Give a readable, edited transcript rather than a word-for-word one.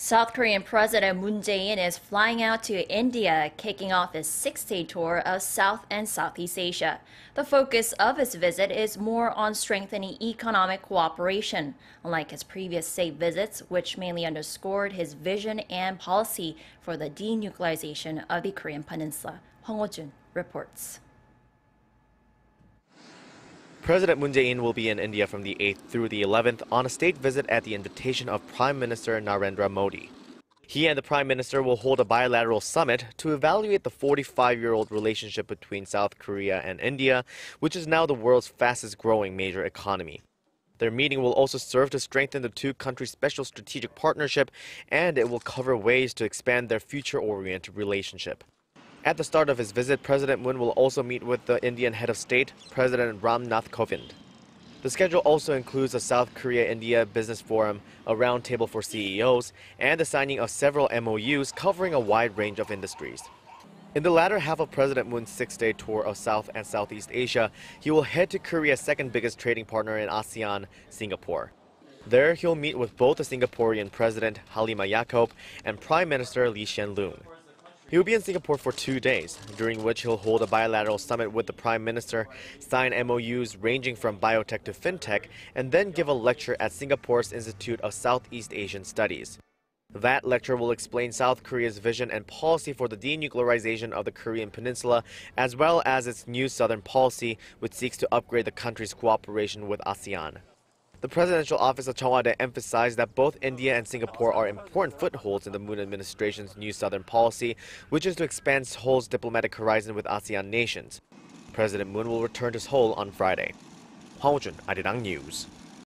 South Korean President Moon Jae-in is flying out to India, kicking off his six-day tour of South and Southeast Asia. The focus of his visit is more on strengthening economic cooperation, unlike his previous state visits, which mainly underscored his vision and policy for the denuclearization of the Korean peninsula. Hong Ho-jun reports. President Moon Jae-in will be in India from the 8th through the 11th on a state visit at the invitation of Prime Minister Narendra Modi. He and the Prime Minister will hold a bilateral summit to evaluate the 45-year-old relationship between South Korea and India, which is now the world's fastest-growing major economy. Their meeting will also serve to strengthen the two countries' special strategic partnership, and it will cover ways to expand their future-oriented relationship. At the start of his visit, President Moon will also meet with the Indian head of state, President Ram Nath Kovind. The schedule also includes a South Korea-India business forum, a roundtable for CEOs, and the signing of several MOUs covering a wide range of industries. In the latter half of President Moon's six-day tour of South and Southeast Asia, he will head to Korea's second biggest trading partner in ASEAN, Singapore. There, he'll meet with both the Singaporean President Halima Yacob and Prime Minister Lee Hsien Loong. He will be in Singapore for 2 days, during which he'll hold a bilateral summit with the Prime Minister, sign MOUs ranging from biotech to fintech, and then give a lecture at Singapore's Institute of Southeast Asian Studies. That lecture will explain South Korea's vision and policy for the denuclearization of the Korean peninsula, as well as its new southern policy, which seeks to upgrade the country's cooperation with ASEAN. The presidential office of Cheong Wa Dae emphasized that both India and Singapore are important footholds in the Moon administration's new southern policy, which is to expand Seoul's diplomatic horizon with ASEAN nations. President Moon will return to Seoul on Friday. Hong Ho-jun, Arirang News.